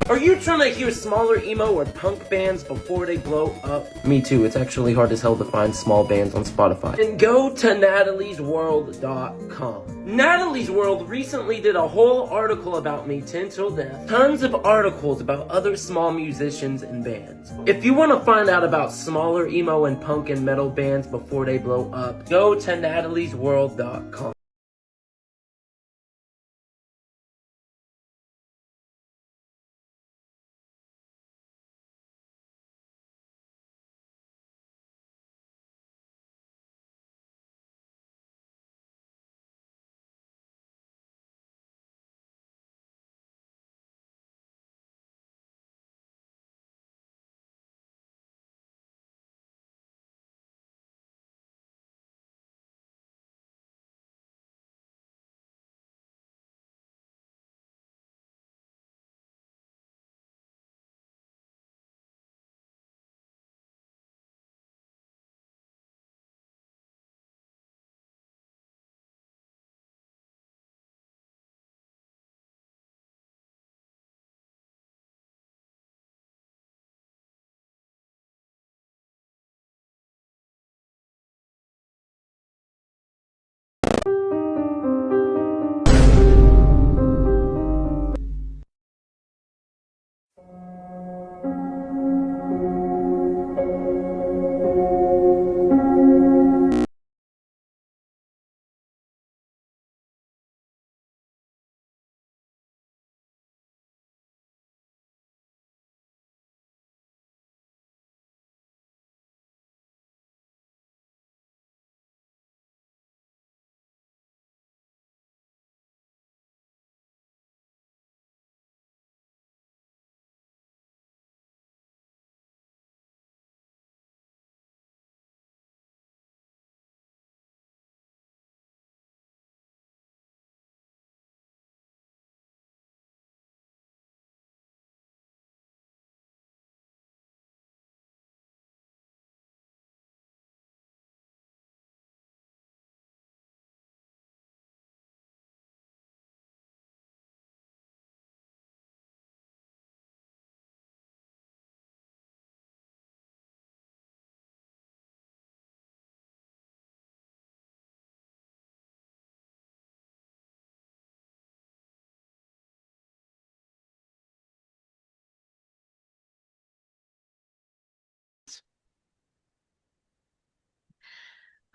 Are you trying to hear smaller emo or punk bands before they blow up? Me too, it's actually hard as hell to find small bands on Spotify. And go to nataliesworld.com. Natalie's World recently did a whole article about me, TenTillDeath. Tons of articles about other small musicians and bands. If you want to find out about smaller emo and punk and metal bands before they blow up, go to nataliesworld.com.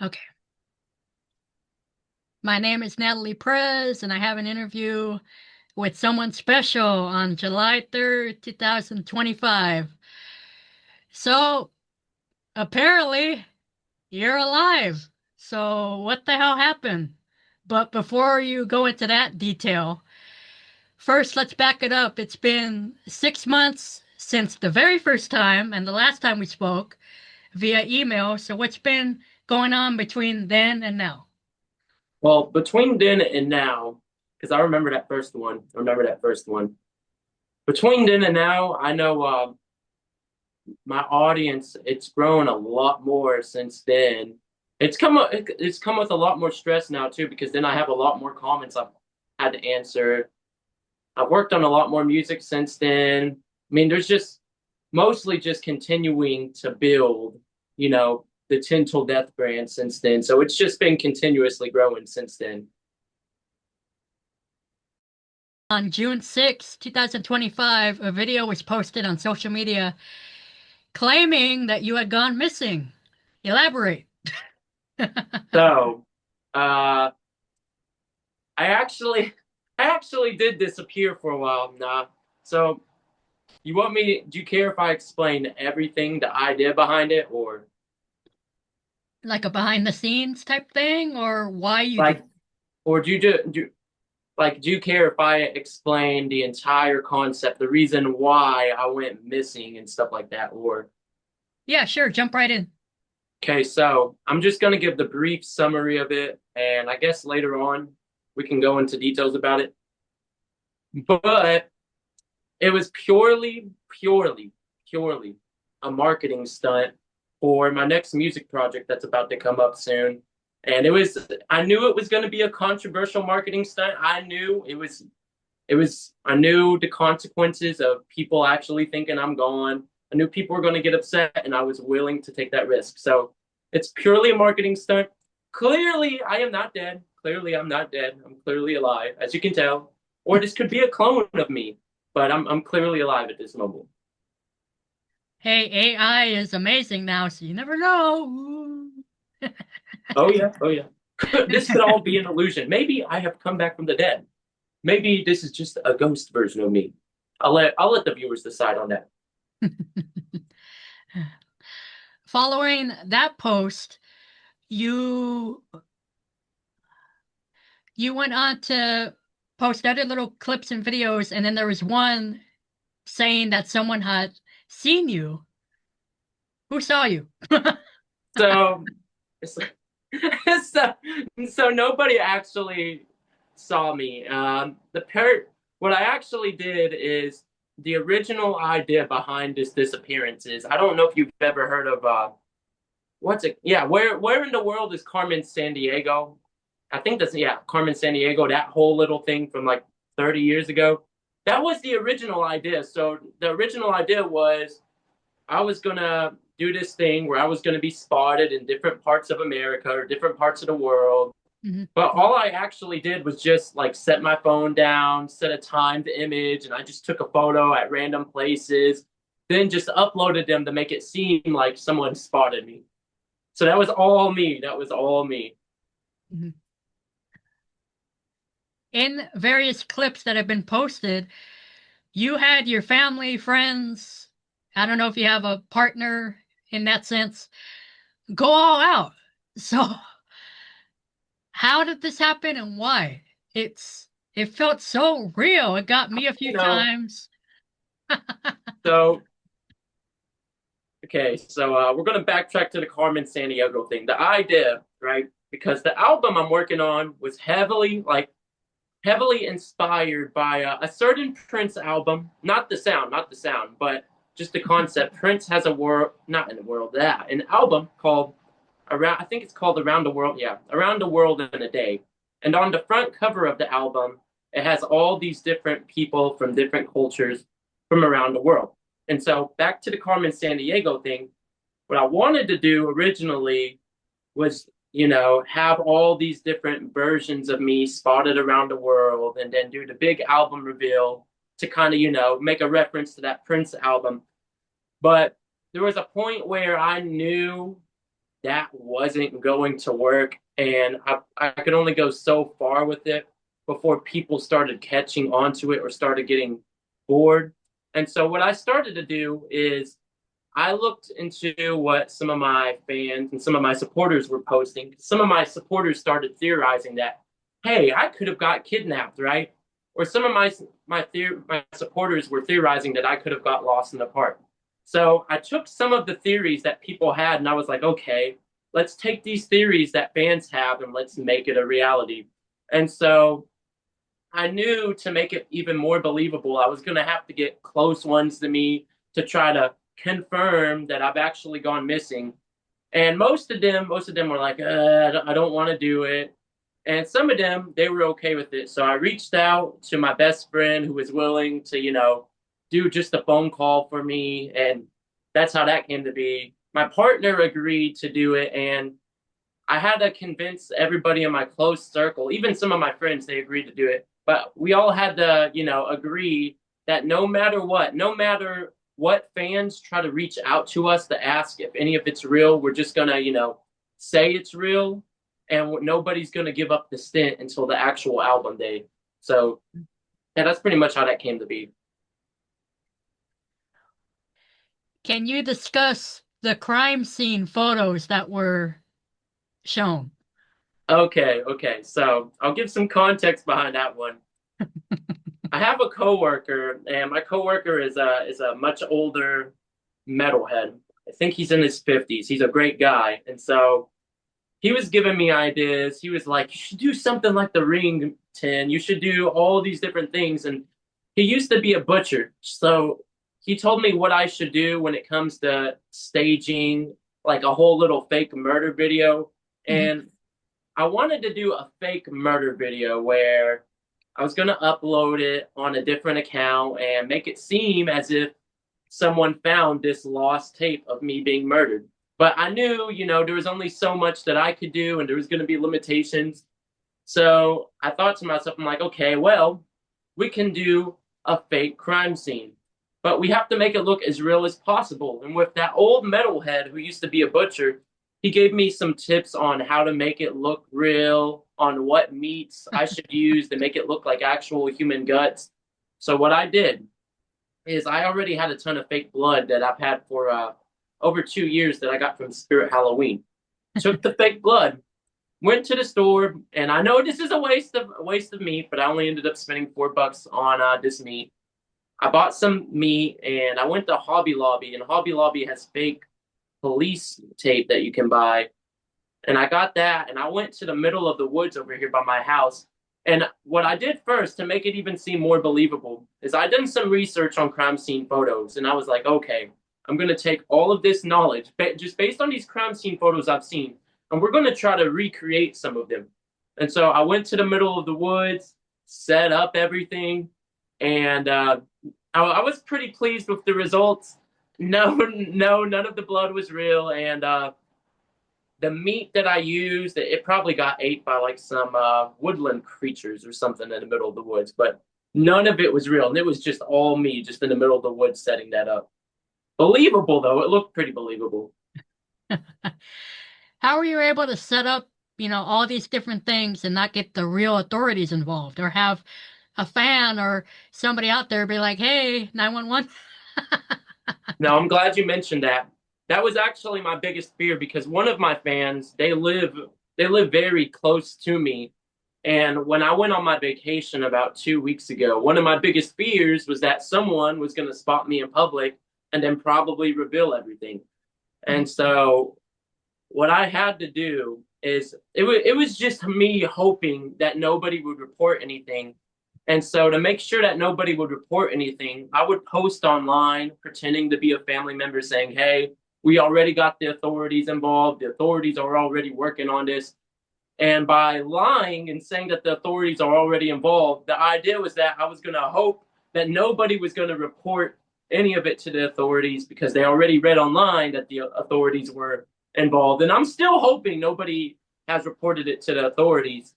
Okay. My name is Natalie Perez, and I have an interview with someone special on July 3rd, 2025. So, apparently, you're alive. So, what the hell happened? But before you go into that detail, first, let's back it up. It's been 6 months since the very first time and the last time we spoke via email. So, what's been going on between then and now? Well, between then and now, because I remember that first one. Between then and now, I know my audience, it's grown a lot more since then. It's come with a lot more stress now too, because then I have a lot more comments I've had to answer. I've worked on a lot more music since then. I mean, there's just mostly just continuing to build, the TenTillDeath brand since then. So it's just been continuously growing since then. On June 6, 2025, a video was posted on social media claiming that you had gone missing. Elaborate. So, uh, I actually, I actually did disappear for a while now. So, do you care if I explain everything that I did behind it, or Like a behind the scenes type thing, or why you like, did? or do you care if I explain the entire concept, the reason why I went missing and stuff like that, or? Yeah, sure, jump right in. Okay, so I'm just going to give the brief summary of it, and I guess later on we can go into details about it. But it was purely a marketing stunt for my next music project that's about to come up soon. And I knew it was going to be a controversial marketing stunt. I knew I knew the consequences of people actually thinking I'm gone. I knew people were going to get upset, and I was willing to take that risk. So it's purely a marketing stunt. Clearly, I am not dead. Clearly, I'm not dead. I'm clearly alive, as you can tell. Or this could be a clone of me, but I'm clearly alive at this moment. Hey, AI is amazing now, so you never know. Oh yeah, oh yeah. This could all be an illusion. Maybe I have come back from the dead. Maybe this is just a ghost version of me. I'll let the viewers decide on that. Following that post, you you went on to post other little clips and videos, and then there was one saying that someone had seen you. Who saw you? So, so, so nobody actually saw me. What I actually did is the original idea behind this disappearance is I don't know if you've ever heard of what's it? Yeah, where in the world is Carmen San Diego? I think that's yeah, Carmen San Diego. That whole little thing from like 30 years ago. That was the original idea. So the original idea was I was gonna do this thing where I was gonna be spotted in different parts of America or different parts of the world. Mhm. But all I actually did was just like set my phone down, set a timed image, and I just took a photo at random places, then just uploaded them to make it seem like someone spotted me. So that was all me. That was all me. Mhm. In various clips that have been posted, you had your family, friends, I don't know if you have a partner in that sense, go all out. So, how did this happen and why? It felt so real. It got me a You few know, times. so okay, so we're gonna backtrack to the Carmen Sandiego thing. The idea, right? Because the album I'm working on was heavily inspired by a certain Prince album. Not the sound, but just the concept. Prince has a world, not in the world, that an album called around. I think it's called Around the World. Yeah, Around the World in a Day. And on the front cover of the album, it has all these different people from different cultures from around the world. And so back to the Carmen San Diego thing. What I wanted to do originally was have all these different versions of me spotted around the world and then do the big album reveal to kind of make a reference to that Prince album. But there was a point where I knew that wasn't going to work, and I could only go so far with it before people started catching onto it or started getting bored. And so what I started to do is I looked into what some of my fans and some of my supporters were posting. Some of my supporters started theorizing that, hey, I could have got kidnapped, right? Or some of my supporters were theorizing that I could have got lost in the park. So I took some of the theories that people had, and I was like, okay, let's take these theories that fans have and let's make it a reality. And so I knew to make it even more believable, I was going to have to get close ones to me to try to confirm that I've actually gone missing. And most of them were like, I don't want to do it. And some of them, they were okay with it. So I reached out to my best friend who was willing to, do just a phone call for me. And that's how that came to be. My partner agreed to do it. And I had to convince everybody in my close circle, even some of my friends, they agreed to do it. But we all had to, agree that no matter what fans try to reach out to us to ask if any of it's real, we're just gonna, say it's real, and nobody's gonna give up the stint until the actual album day. So, yeah, that's pretty much how that came to be. Can you discuss the crime scene photos that were shown? Okay, okay. So I'll give some context behind that one. I have a coworker, and my coworker is a much older metalhead. I think he's in his 50s. He's a great guy. And so he was giving me ideas. He was like, you should do something like the ring, Tin. You should do all these different things. And he used to be a butcher. So he told me what I should do when it comes to staging like a whole little fake murder video. Mhm. And I wanted to do a fake murder video where I was gonna upload it on a different account and make it seem as if someone found this lost tape of me being murdered. But I knew, there was only so much that I could do and there was going to be limitations. So I thought to myself, I'm like, okay, well, we can do a fake crime scene, but we have to make it look as real as possible. And with that old metalhead who used to be a butcher, he gave me some tips on how to make it look real, on what meats I should use to make it look like actual human guts. So what I did is I already had a ton of fake blood that I've had for over 2 years that I got from Spirit Halloween. Took the fake blood, went to the store, and I know this is a waste of meat, but I only ended up spending $4 on this meat. I bought some meat and I went to Hobby Lobby, and Hobby Lobby has fake police tape that you can buy. And I got that, and I went to the middle of the woods over here by my house. And what I did first to make it even seem more believable is I done some research on crime scene photos, and I was like, okay, I'm gonna take all of this knowledge, just based on these crime scene photos I've seen, and we're gonna try to recreate some of them. And so I went to the middle of the woods, set up everything, and I was pretty pleased with the results. No, no, none of the blood was real, and the meat that I used, it probably got ate by like some woodland creatures or something in the middle of the woods, but none of it was real. And it was just all me, just in the middle of the woods setting that up. Believable, though. It looked pretty believable. How were you able to set up, all these different things and not get the real authorities involved or have a fan or somebody out there be like, hey, 911? No, I'm glad you mentioned that. That was actually my biggest fear because one of my fans, they live very close to me. And when I went on my vacation about 2 weeks ago, one of my biggest fears was that someone was going to spot me in public and then probably reveal everything. And so what I had to do is it was just me hoping that nobody would report anything. And so to make sure that nobody would report anything, I would post online pretending to be a family member saying, "Hey, we already got the authorities involved. The authorities are already working on this." And by lying and saying that the authorities are already involved, the idea was that I was going to hope that nobody was going to report any of it to the authorities because they already read online that the authorities were involved. And I'm still hoping nobody has reported it to the authorities.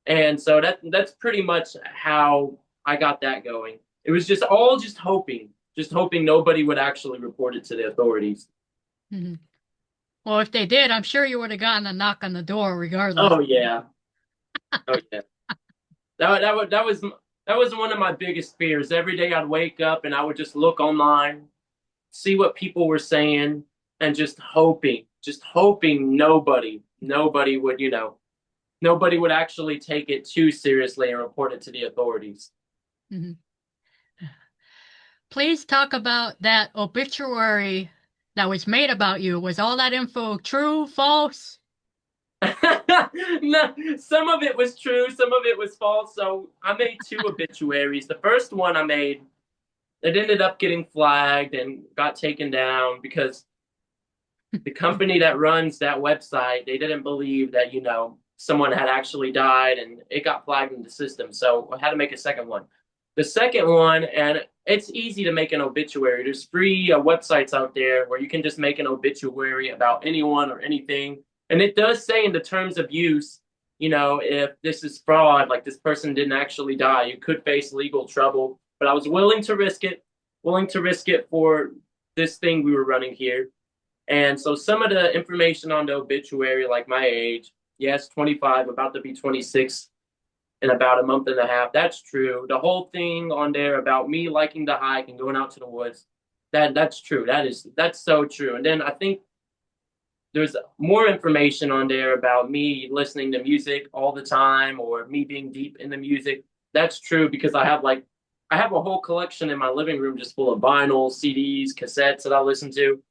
And so that's pretty much how I got that going. It was just hoping nobody would actually report it to the authorities. Mhm. Well, if they did, I'm sure you would have gotten a knock on the door regardless. Oh yeah, oh yeah. That was one of my biggest fears. Every day I'd wake up and I would just look online, see what people were saying, and just hoping nobody would, nobody would actually take it too seriously and report it to the authorities. Mhm. Please talk about that obituary that was made about you. Was all that info true, false? No, some of it was true, some of it was false. So I made two obituaries. The first one I made, it ended up getting flagged and got taken down because the company that runs that website, they didn't believe that, someone had actually died and it got flagged in the system. So I had to make a second one. The second one, and it's easy to make an obituary. There's free websites out there where you can just make an obituary about anyone or anything. And it does say in the terms of use, if this is fraud, like this person didn't actually die, you could face legal trouble. But I was willing to risk it for this thing we were running here. And so some of the information on the obituary, like my age, yes, 25, about to be 26 in about a month and a half. That's true. The whole thing on there about me liking to hike and going out to the woods, that's true. That's so true. And then I think there's more information on there about me listening to music all the time or me being deep in the music. That's true because I have a whole collection in my living room just full of vinyl, CDs, cassettes that I listen to.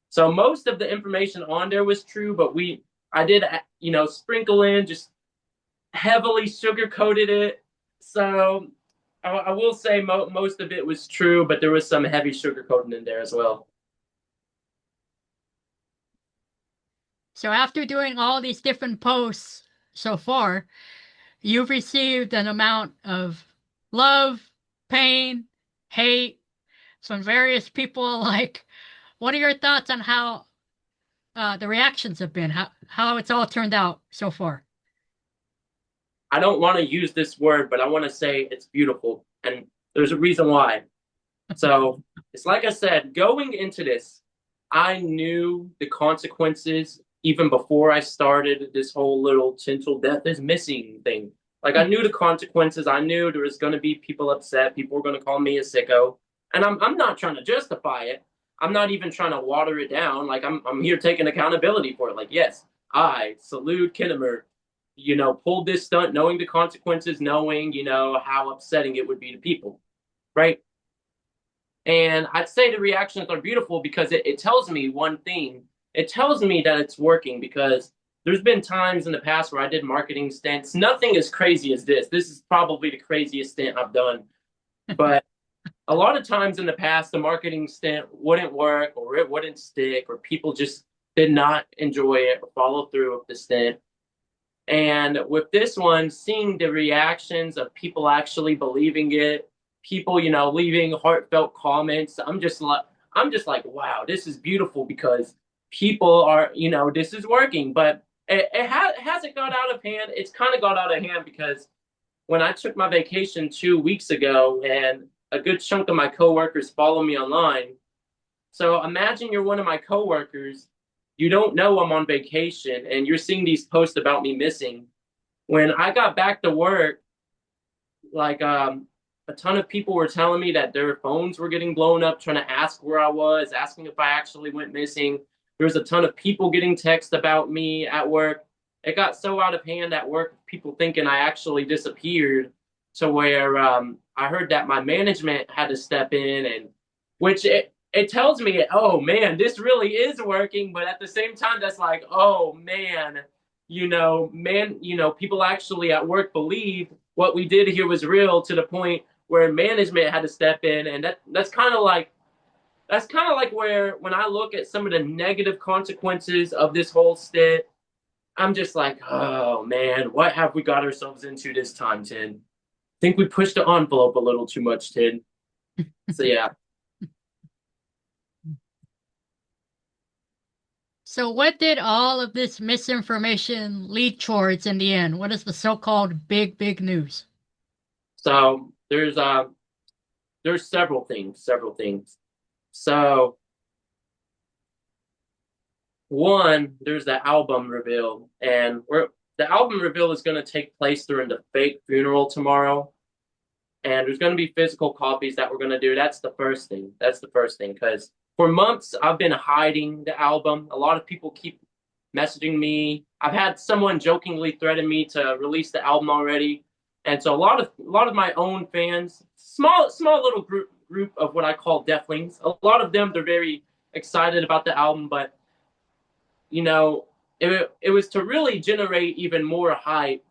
So most of the information on there was true, but I did, sprinkle in, just heavily sugar coated it. So I will say most of it was true, but there was some heavy sugar coating in there as well. So after doing all these different posts so far, you've received an amount of love, pain, hate, some various people alike. What are your thoughts on how the reactions have been, how it's all turned out so far? I don't want to use this word, but I want to say it's beautiful. And there's a reason why. So it's like I said, going into this, I knew the consequences even before I started this whole little Tintel death is missing thing. Like I knew the consequences. I knew there was going to be people upset. People were going to call me a sicko, and I'm not trying to justify it. I'm not even trying to water it down. Like I'm here taking accountability for it. Like yes, I salute Kennamer. Pulled this stunt knowing the consequences, knowing how upsetting it would be to people, right? And I'd say the reactions are beautiful because it tells me one thing. It tells me that it's working because there's been times in the past where I did marketing stints. Nothing as crazy as this. This is probably the craziest stint I've done. But a lot of times in the past, the marketing stint wouldn't work or it wouldn't stick or people just did not enjoy it or follow through with the stint. And with this one, seeing the reactions of people actually believing it, people, leaving heartfelt comments, I'm just like, wow, this is beautiful because people are, this is working. But hasn't got out of hand. It's kind of got out of hand because when I took my vacation 2 weeks ago and a good chunk of my coworkers follow me online. So imagine you're one of my coworkers, you don't know I'm on vacation and you're seeing these posts about me missing. When I got back to work, like a ton of people were telling me that their phones were getting blown up, trying to ask where I was, asking if I actually went missing. There was a ton of people getting texts about me at work. It got so out of hand at work, people thinking I actually disappeared, to where I heard that my management had to step in, and which it tells me, oh man, this really is working. But at the same time, that's like, oh man, people actually at work believe what we did here was real to the point where management had to step in, and that's kind of like where when I look at some of the negative consequences of this whole stint, I'm just like, oh man, what have we got ourselves into this time, Tin? Think we pushed the envelope a little too much, Tin. So yeah. So, what did all of this misinformation lead towards in the end? What is the so-called big news? So there's several things. So one, there's the album reveal, and the album reveal is going to take place during the fake funeral tomorrow, and there's going to be physical copies that we're going to do. That's the first thing. That's the first thing because for months I've been hiding the album. A lot of people keep messaging me. I've had someone jokingly threaten me to release the album already, and so a lot of my own fans, small little group of what I call deathlings. A lot of them, they're very excited about the album, but you know, it was to really generate even more hype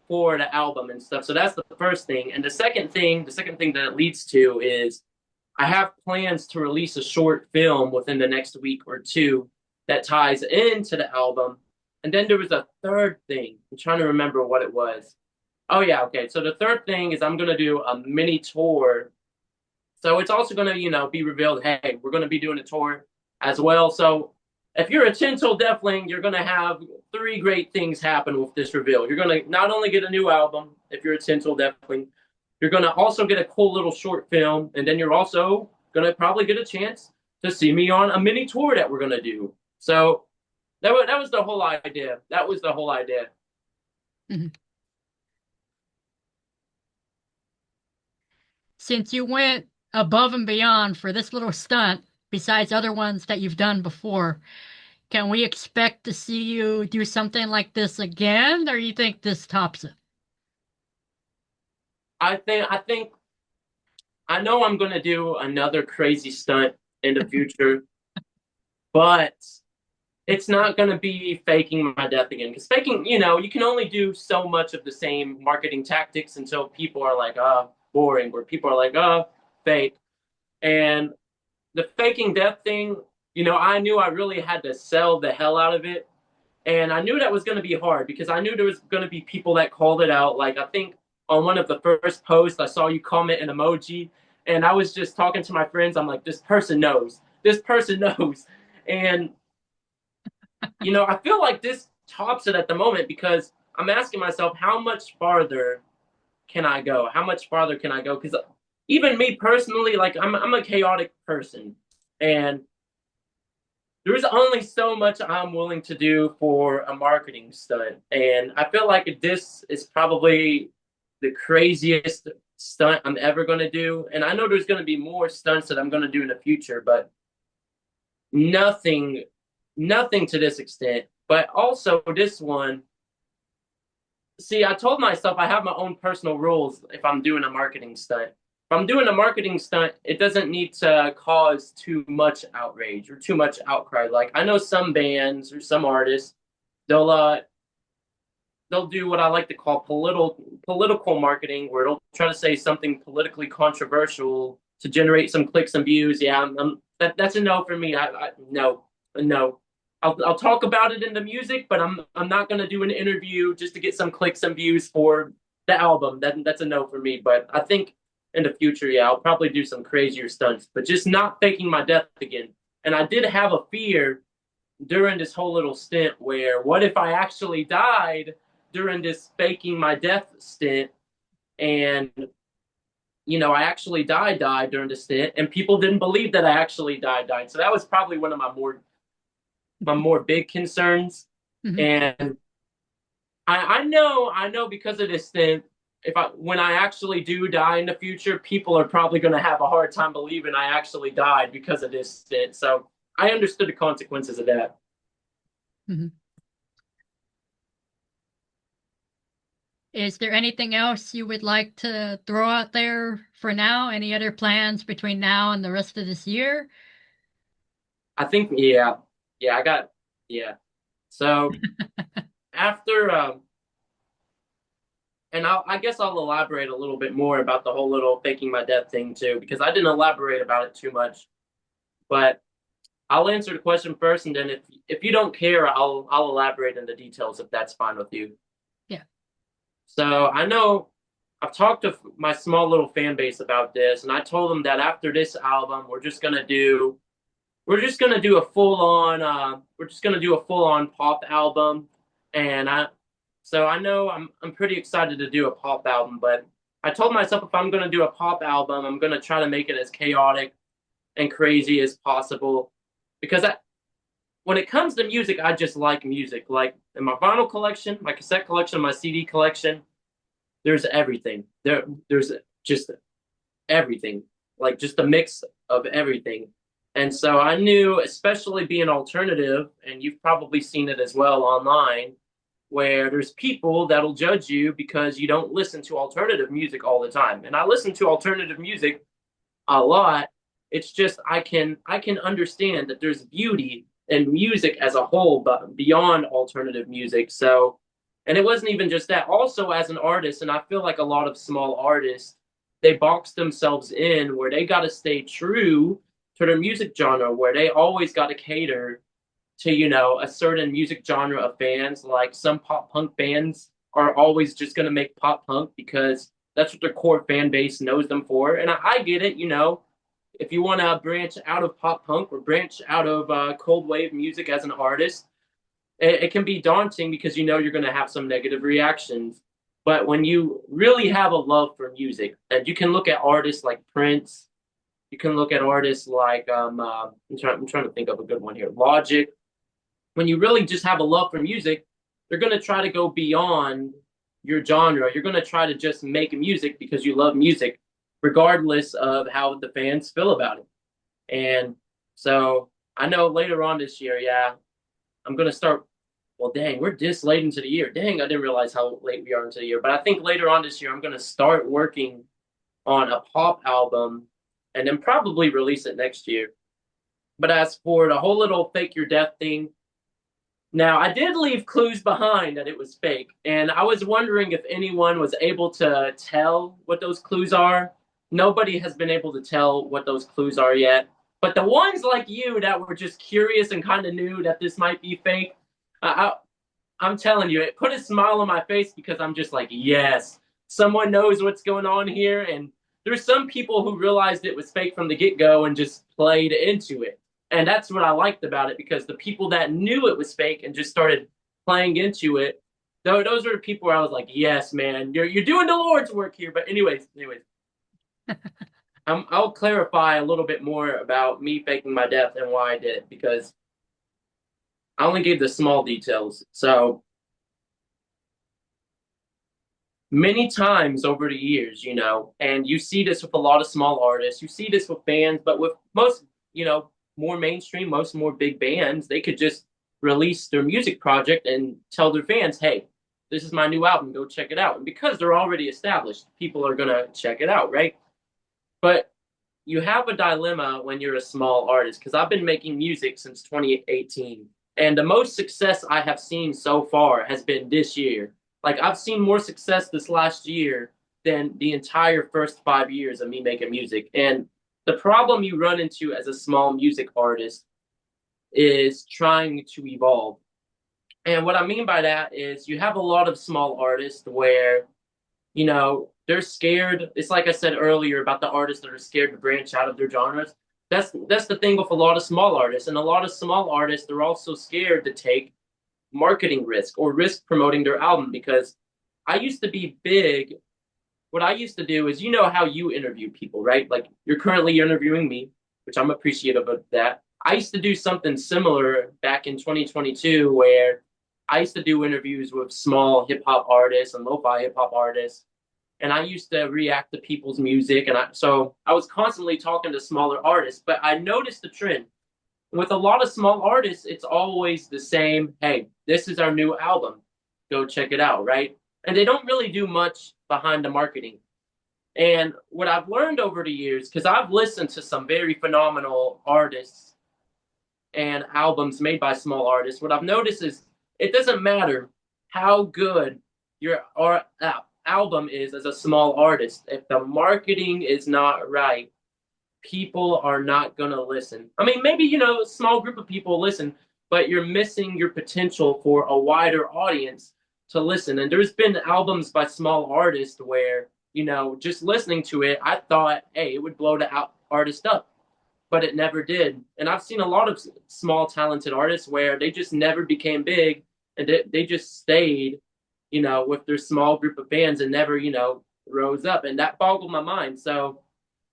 for the album and stuff. So that's the first thing. And the second thing that it leads to is I have plans to release a short film within the next week or two that ties into the album. And then there was a third thing. I'm trying to remember what it was. Oh yeah, okay. So the third thing is I'm gonna do a mini tour. So it's also gonna, be revealed, hey, we're gonna be doing a tour as well. So if you're a Tintel Deathling, you're gonna have three great things happen with this reveal. You're gonna not only get a new album if you're a Tintel Deathling, you're gonna also get a cool little short film, and then you're also gonna probably get a chance to see me on a mini tour that we're gonna do. So that was the whole idea. That was the whole idea. Mhm. Since you went above and beyond for this little stunt, besides other ones that you've done before, can we expect to see you do something like this again, or you think this tops it? I think I know I'm gonna do another crazy stunt in the future, but it's not going to be faking my death again. Because faking, you can only do so much of the same marketing tactics until people are like, boring, or people are like, fake. And the faking death thing, I knew I really had to sell the hell out of it. And I knew that was going to be hard because I knew there was going to be people that called it out. Like, I think on one of the first posts. I saw you comment an emoji, and I was just talking to my friends. I'm like, this person knows. This person knows. And, I feel like this tops it at the moment because I'm asking myself, how much farther can I go? How much farther can I go? Because even me personally, like I'm a chaotic person, and there's only so much I'm willing to do for a marketing stunt. And I feel like this is probably the craziest stunt I'm ever going to do. And I know there's going to be more stunts that I'm going to do in the future, but nothing, nothing to this extent. But also this one, see, I told myself I have my own personal rules if I'm doing a marketing stunt. If I'm doing a marketing stunt, it doesn't need to cause too much outrage or too much outcry. Like I know some bands or some artists, they'll uh they'll do what I like to call political marketing, where they'll try to say something politically controversial to generate some clicks and views. Yeah, that's a no for me. No, no. I'll talk about it in the music, but I'm not gonna do an interview just to get some clicks and views for the album. That's a no for me. But I think in the future, yeah, I'll probably do some crazier stunts, but just not faking my death again. And I did have a fear during this whole little stint where what if I actually died during this faking my death stint, and I actually died during the stint, and people didn't believe that I actually died. So that was probably one of my more big concerns. Mhm. And I know because of this stint, if I when I actually do die in the future, people are probably going to have a hard time believing I actually died because of this stint. So I understood the consequences of that. Mhm. Is there anything else you would like to throw out there for now? Any other plans between now and the rest of this year? I think, yeah, yeah, yeah. So after, and I guess I'll elaborate a little bit more about the whole little faking my death thing too, because I didn't elaborate about it too much. But I'll answer the question first, and then if you don't care, I'll elaborate in the details if that's fine with you. Yeah. So I know I've talked to my small little fan base about this, and I told them that after this album, we're just gonna do a full on pop album. And I know I'm pretty excited to do a pop album, but I told myself if I'm gonna do a pop album, I'm gonna try to make it as chaotic and crazy as possible, because when it comes to music, I just like music. Like in my vinyl collection, my cassette collection, my CD collection, there's everything. There's just everything, like just a mix of everything. And so I knew, especially being alternative, and you've probably seen it as well online, where there's people that'll judge you because you don't listen to alternative music all the time. And I listen to alternative music a lot. It's just I can understand that there's beauty in music as a whole, but beyond alternative music. So, and it wasn't even just that. Also, as an artist, and I feel like a lot of small artists, they box themselves in where they got to stay true to their music genre, where they always got to cater to a certain music genre of fans. Like some pop punk bands are always just going to make pop punk because that's what their core fan base knows them for. And I get it. If you want to branch out of pop punk or branch out of cold wave music as an artist, it can be daunting because you're going to have some negative reactions. But when you really have a love for music, and you can look at artists like Prince, you can look at artists like I'm trying to think of a good one here, Logic. When you really just have a love for music, you're going to try to go beyond your genre. You're going to try to just make music because you love music, regardless of how the fans feel about it. And so I know later on this year, yeah, I'm going to start. Well, dang, we're this late into the year. Dang, I didn't realize how late we are into the year. But I think later on this year, I'm going to start working on a pop album and then probably release it next year. But as for the whole little fake your death thing, now, I did leave clues behind that it was fake, and I was wondering if anyone was able to tell what those clues are. Nobody has been able to tell what those clues are yet. But the ones like you that were just curious and kind of knew that this might be fake, I'm telling you, it put a smile on my face because I'm just like, yes, someone knows what's going on here. And there's some people who realized it was fake from the get-go and just played into it. And that's what I liked about it, because the people that knew it was fake and just started playing into it, though, those are the people where I was like, yes, man, you're doing the Lord's work here. But anyways, I'll clarify a little bit more about me faking my death and why I did it, because I only gave the small details. So many times over the years, and you see this with a lot of small artists, you see this with bands, but with most, more mainstream, most more big bands, they could just release their music project and tell their fans, hey, this is my new album, go check it out. And because they're already established, people are going to check it out, right? But you have a dilemma when you're a small artist, because I've been making music since 2018. And the most success I have seen so far has been this year. Like, I've seen more success this last year than the entire first 5 years of me making music. And the problem you run into as a small music artist is trying to evolve. And what I mean by that is you have a lot of small artists where, they're scared. It's like I said earlier about the artists that are scared to branch out of their genres. That's the thing with a lot of small artists. And a lot of small artists, they're also scared to take marketing risk or risk promoting their album, because I used to be big. What I used to do is, how you interview people, right? Like, you're currently interviewing me, which I'm appreciative of that. I used to do something similar back in 2022 where I used to do interviews with small hip hop artists and lo-fi hip hop artists, and I used to react to people's music, and so I was constantly talking to smaller artists. But I noticed the trend with a lot of small artists, it's always the same. Hey, this is our new album, go check it out, right? And they don't really do much behind the marketing. And what I've learned over the years, because I've listened to some very phenomenal artists and albums made by small artists, what I've noticed is it doesn't matter how good your album is as a small artist. If the marketing is not right, people are not going to listen. I mean, maybe, a small group of people listen, but you're missing your potential for a wider audience to listen. And there's been albums by small artists where, just listening to it, I thought, hey, it would blow the artist up, but it never did. And I've seen a lot of small talented artists where they just never became big, and they just stayed, with their small group of fans and never, rose up. And that boggled my mind. So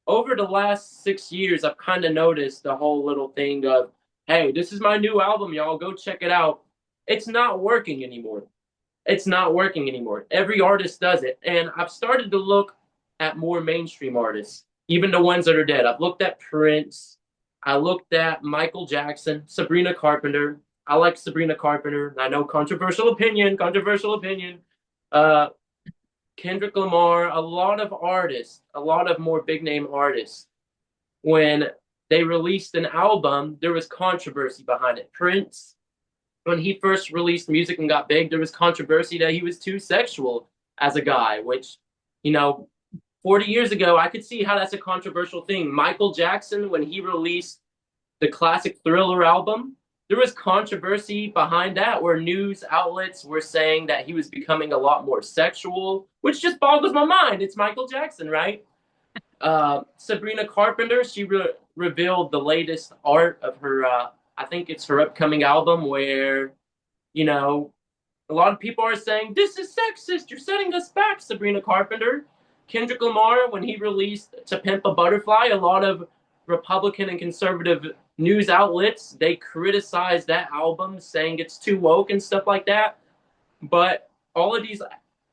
over the last 6 years, I've kind of noticed the whole little thing of, hey, this is my new album, y'all, go check it out. It's not working anymore. It's not working anymore. Every artist does it. And I've started to look at more mainstream artists, even the ones that are dead. I've looked at Prince. I looked at Michael Jackson, Sabrina Carpenter. I like Sabrina Carpenter. I know controversial opinion. Uh, Kendrick Lamar, a lot of artists, a lot of more big name artists, when they released an album, there was controversy behind it. Prince, when he first released music and got big, there was controversy that he was too sexual as a guy, which, 40 years ago, I could see how that's a controversial thing. Michael Jackson, when he released the classic Thriller album, there was controversy behind that where news outlets were saying that he was becoming a lot more sexual, which just boggles my mind. It's Michael Jackson, right? Sabrina Carpenter, she revealed the latest art of her, I think it's her upcoming album, where, a lot of people are saying, this is sexist, you're setting us back, Sabrina Carpenter. Kendrick Lamar, when he released To Pimp a Butterfly, a lot of Republican and conservative news outlets, they criticized that album, saying it's too woke and stuff like that. But all of these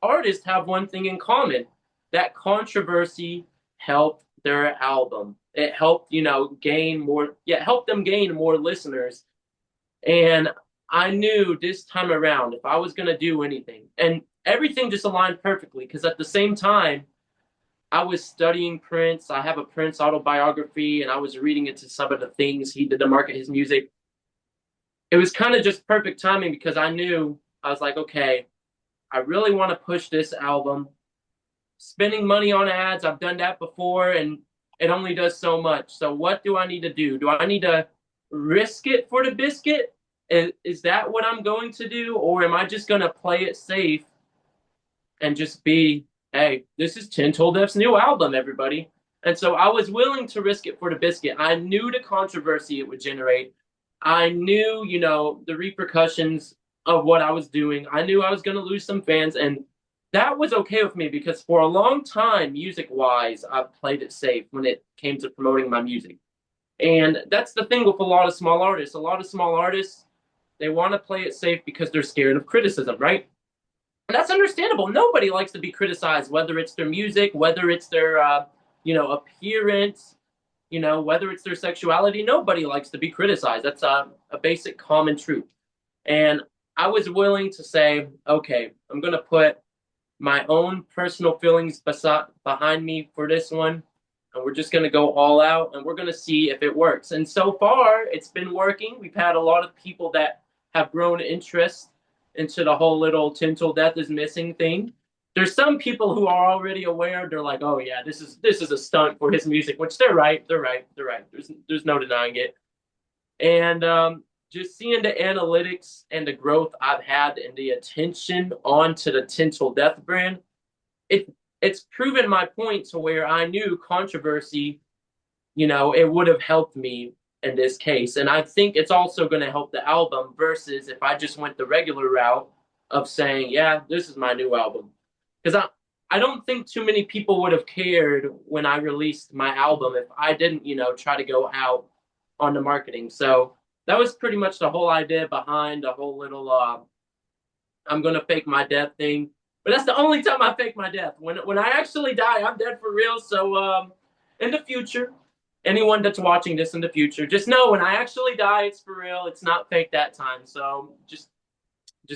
artists have one thing in common. That controversy helped their album. It helped, gain more, helped them gain more listeners. And I knew this time around, if I was going to do anything, and everything just aligned perfectly, because at the same time, I was studying Prince. I have a Prince autobiography, and I was reading into some of the things he did to market his music. It was kind of just perfect timing, because I knew, I was like, okay, I really want to push this album. Spending money on ads, I've done that before, and it only does so much. So what do I need to do? Do I need to risk it for the biscuit? Is that what I'm going to do? Or am I just going to play it safe and just be hey, this is TenTillDeath's new album, everybody. And so I was willing to risk it for the biscuit. I knew the controversy it would generate. I knew, the repercussions of what I was doing. I knew I was going to lose some fans, and that was okay with me because for a long time, music wise, I've played it safe when it came to promoting my music. And that's the thing with a lot of small artists. A lot of small artists, they want to play it safe because they're scared of criticism, right? And that's understandable. Nobody likes to be criticized, whether it's their music, whether it's their, appearance, whether it's their sexuality. Nobody likes to be criticized. That's a basic common truth. And I was willing to say, okay, I'm going to put my own personal feelings behind me for this one. And we're just going to go all out and we're going to see if it works. And so far, it's been working. We've had a lot of people that have grown interest into the whole little TenTillDeath is missing thing. There's some people who are already aware. They're like, oh yeah, this is a stunt for his music, which they're right. They're right. They're right. There's no denying it. And just seeing the analytics and the growth I've had and the attention onto the TenTillDeath brand, it it's proven my point to where I knew controversy, it would have helped me in this case. And I think it's also going to help the album versus if I just went the regular route of saying, yeah, this is my new album. Because I don't think too many people would have cared when I released my album if I didn't, try to go out on the marketing. So that was pretty much the whole idea behind the whole little I'm gonna fake my death thing. But that's the only time I fake my death. When I actually die, I'm dead for real. So in the future, anyone that's watching this in the future, just know when I actually die, it's for real. It's not fake that time. So just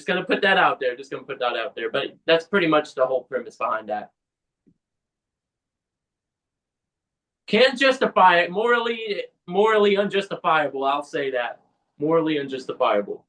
gonna put that out there. Just gonna put that out there. But that's pretty much the whole premise behind that. Can't justify it. Morally unjustifiable. I'll say that. Morally unjustifiable.